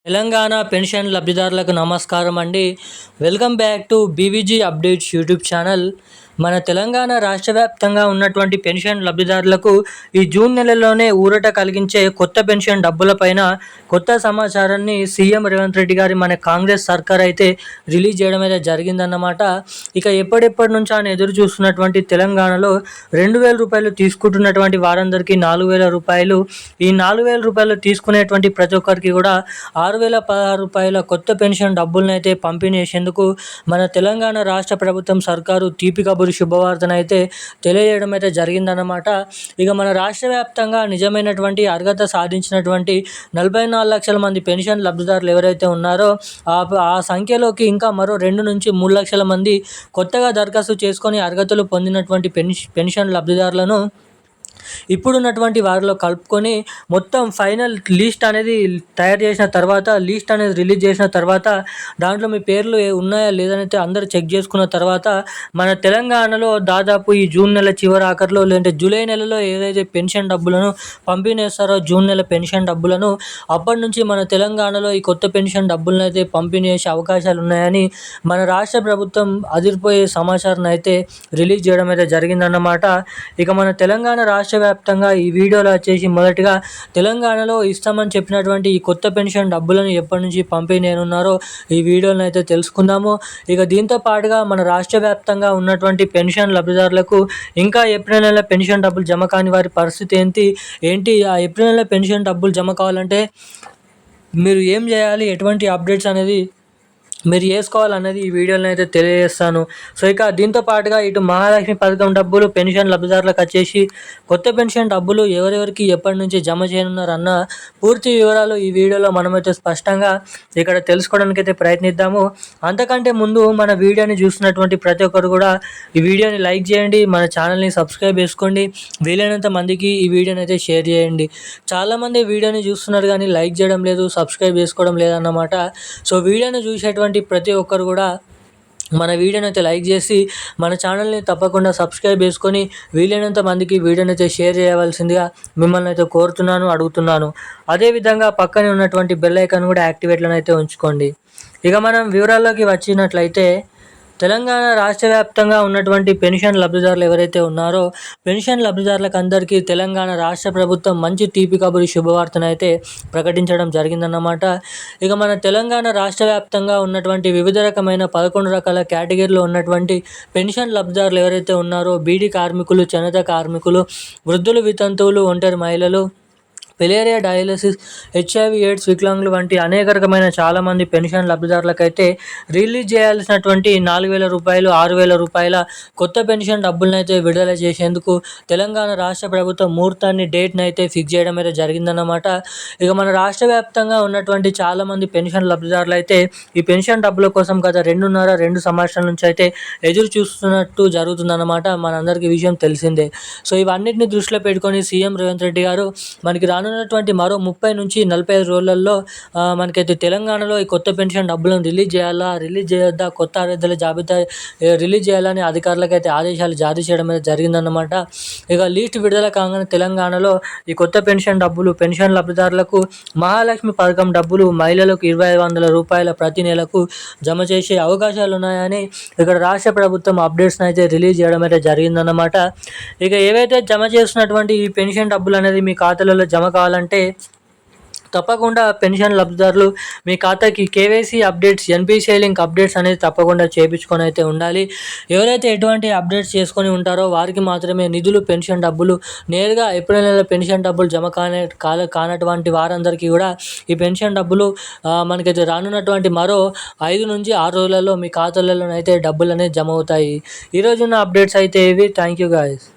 Telangana pension లబ్ధిదారులకు నమస్కారం అండి. Welcome back to BVG updates YouTube channel. మన తెలంగాణ రాష్ట్ర వ్యాప్తంగా ఉన్నటువంటి పెన్షన్ లబ్ధిదారులకు ఈ జూన్ నెలలోనే ఊరట కలిగించే కొత్త పెన్షన్ డబ్బులపైన కొత్త సమాచారాన్ని సీఎం రేవంత్ రెడ్డి గారి మన కాంగ్రెస్ సర్కార్ అయితే రిలీజ్ చేయడం అయితే జరిగిందన్నమాట. ఇక ఎప్పటి నుంచో ఆయన ఎదురు చూస్తున్నటువంటి తెలంగాణలో 2,000 రూపాయలు తీసుకుంటున్నటువంటి వారందరికీ 4,000 రూపాయలు, ఈ 4,000 రూపాయలు తీసుకునేటువంటి ప్రతి ఒక్కరికి కూడా 6,016 రూపాయల కొత్త పెన్షన్ డబ్బులను అయితే పంపిణీ చేసేందుకు మన తెలంగాణ రాష్ట్ర ప్రభుత్వం సర్కారు తీపి కబురు శుభవార్తను అయితే తెలియజేయడం అయితే జరిగిందన్నమాట. ఇక మన రాష్ట్ర వ్యాప్తంగా నిజమైనటువంటి అర్హత సాధించినటువంటి 44 లక్షల మంది పెన్షన్ లబ్ధిదారులు ఎవరైతే ఉన్నారో ఆ సంఖ్యలోకి ఇంకా మరో 2 నుంచి 3 లక్షల మంది కొత్తగా దరఖాస్తు చేసుకొని అర్హతలు పొందినటువంటి పెన్షన్ లబ్ధిదారులను ఇప్పుడున్నటువంటి వారిలో కలుపుకొని మొత్తం ఫైనల్ లిస్ట్ అనేది తయారు చేసిన తర్వాత, లిస్ట్ అనేది రిలీజ్ చేసిన తర్వాత దాంట్లో మీ పేర్లు ఉన్నాయా లేదనైతే అందరూ చెక్ చేసుకున్న తర్వాత మన తెలంగాణలో దాదాపు ఈ జూన్ నెల చివరి ఆఖరిలో లేదంటే జూలై నెలలో ఏదైతే పెన్షన్ డబ్బులను పంపిణీ చేస్తారో జూన్ నెల పెన్షన్ డబ్బులను, అప్పటి నుంచి మన తెలంగాణలో ఈ కొత్త పెన్షన్ డబ్బులను అయితే పంపిణీ చేసే అవకాశాలు ఉన్నాయని మన రాష్ట్ర ప్రభుత్వం అదిరిపోయే సమాచారం అయితే రిలీజ్ చేయడం అయితే జరిగిందన్నమాట. ఇక మన తెలంగాణ రాష్ట్ర వ్యాప్తంగా ఈ వీడియోలో వచ్చేసి మొదటిగా తెలంగాణలో ఇస్తామని చెప్పినటువంటి ఈ కొత్త పెన్షన్ డబ్బులను ఎప్పటి నుంచి పంపిణీ చేయనున్నారో ఈ వీడియోలను అయితే తెలుసుకుందాము. ఇక దీంతో పాటుగా మన రాష్ట్ర వ్యాప్తంగా ఉన్నటువంటి పెన్షన్ లబ్ధిదారులకు ఇంకా ఏప్రిల్ నెల పెన్షన్ డబ్బులు జమ కాని వారి పరిస్థితి ఏంటి ఆ ఏప్రిల్ నెల పెన్షన్ డబ్బులు జమ కావాలంటే మీరు ఏం చేయాలి, ఎటువంటి అప్డేట్స్ అనేది మీరు చేసుకోవాలన్నది ఈ వీడియోలో అయితే తెలియజేస్తాను. సో ఇక దీంతో పాటుగా ఇటు మహాలక్ష్మి పథకం డబ్బులు పెన్షన్ లబ్ధిదారులకు వచ్చేసి కొత్త పెన్షన్ డబ్బులు ఎవరెవరికి ఎప్పటి నుంచి జమ చేయనున్నారు అన్న పూర్తి వివరాలు ఈ వీడియోలో మనమైతే స్పష్టంగా ఇక్కడ తెలుసుకోవడానికి అయితే ప్రయత్నిద్దాము. అంతకంటే ముందు మన వీడియోని చూస్తున్నటువంటి ప్రతి ఒక్కరు కూడా ఈ వీడియోని లైక్ చేయండి, మన ఛానల్ని సబ్స్క్రైబ్ చేసుకోండి, వీలైనంత మందికి ఈ వీడియోని అయితే షేర్ చేయండి. చాలామంది వీడియోని చూస్తున్నారు కానీ లైక్ చేయడం లేదు, సబ్స్క్రైబ్ చేసుకోవడం లేదన్నమాట. సో వీడియోని చూసేటువంటి ప్రతి ఒక్కరు కూడా మన వీడియోని అయితే లైక్ చేసి మన ఛానల్ని తప్పకుండా సబ్స్క్రైబ్ చేసుకొని వీలైనంత మందికి వీడియోని అయితే షేర్ చేయవలసిందిగా మిమ్మల్ని అయితే కోరుతున్నాను, అడుగుతున్నాను. అదేవిధంగా పక్కనే ఉన్నటువంటి బెల్ ఐకాన్ కూడా యాక్టివేట్లను అయితే ఉంచుకోండి. ఇక మనం వివరాల్లోకి వచ్చినట్లయితే తెలంగాణ రాష్ట్ర వ్యాప్తంగా ఉన్నటువంటి పెన్షన్ లబ్ధిదారులు ఎవరైతే ఉన్నారో పెన్షన్ లబ్ధిదారులకు అందరికీ తెలంగాణ రాష్ట్ర ప్రభుత్వం మంచి తీపి కబురు శుభవార్తను అయితే ప్రకటించడం జరిగిందన్నమాట. ఇక మన తెలంగాణ రాష్ట్ర వ్యాప్తంగా ఉన్నటువంటి వివిధ రకమైన 11 రకాల కేటగిరీలో ఉన్నటువంటి పెన్షన్ లబ్ధిదారులు ఎవరైతే ఉన్నారో బీడీ కార్మికులు, చేనేత కార్మికులు, వృద్ధులు, వితంతువులు, ఒంటరి మహిళలు, ఫిలేరియా డయాలసిస్, HIV ఎయిడ్స్, వికలాంగులు వంటి అనేక రకమైన చాలామంది పెన్షన్ లబ్ధిదారులకైతే రిలీజ్ చేయాల్సినటువంటి 4,000 రూపాయలు, 6,000 రూపాయల కొత్త పెన్షన్ డబ్బులను అయితే విడుదల చేసేందుకు తెలంగాణ రాష్ట్ర ప్రభుత్వం ముహూర్తాన్ని డేట్ని అయితే ఫిక్స్ చేయడం అయితే జరిగిందన్నమాట. ఇక మన రాష్ట్ర వ్యాప్తంగా ఉన్నటువంటి చాలామంది పెన్షన్ లబ్ధిదారులు అయితే ఈ పెన్షన్ డబ్బుల కోసం గత 2 సంవత్సరాల నుంచి అయితే ఎదురు చూస్తున్నట్టు జరుగుతుందన్నమాట. మనందరికీ విషయం తెలిసిందే. సో ఇవన్నిటిని దృష్టిలో పెట్టుకొని సీఎం రేవంత్ రెడ్డి గారు మనకి రానున్నటువంటి మరో 30 నుంచి 45 రోజులలో మనకైతే తెలంగాణలో ఈ కొత్త పెన్షన్ డబ్బులను రిలీజ్ చేయొద్దా, కొత్త అర్హతల జాబితా రిలీజ్ చేయాలని అధికారులకు అయితే ఆదేశాలు జారీ చేయడం అయితే జరిగిందన్నమాట. ఇక లిస్ట్ విడుదల కాగానే తెలంగాణలో ఈ కొత్త పెన్షన్ డబ్బులు పెన్షన్ లబ్ధిదారులకు మహాలక్ష్మి పథకం డబ్బులు మహిళలకు 2,500 రూపాయల ప్రతి నెలకు జమ చేసే అవకాశాలు ఉన్నాయని ఇక్కడ రాష్ట్ర ప్రభుత్వం అప్డేట్స్ని అయితే రిలీజ్ చేయడం అయితే జరిగిందన్నమాట. ఇక ఏవైతే జమ చేస్తున్నటువంటి ఈ పెన్షన్ డబ్బులు అనేది మీ ఖాతాలలో జమ కావాలంటే తప్పకుండా పెన్షన్ లబ్ధిదారులు మీ ఖాతాకి KYC updates, NPCI link updates అనేది తప్పకుండా చేయించుకొని అయితే ఉండాలి. ఎవరైతే ఎటువంటి అప్డేట్స్ చేసుకొని ఉంటారో వారికి మాత్రమే నిధులు, పెన్షన్ డబ్బులు నేరుగా ఏప్రిల్ నెల పెన్షన్ డబ్బులు జమ కానటువంటి వారందరికీ కూడా ఈ పెన్షన్ డబ్బులు మనకైతే రానున్నటువంటి మరో 5 నుంచి 6 రోజులలో మీ ఖాతాలలోనైతే డబ్బులు అనేది జమ అవుతాయి. ఈరోజున్న అప్డేట్స్ అయితే ఇవి. Thank you guys.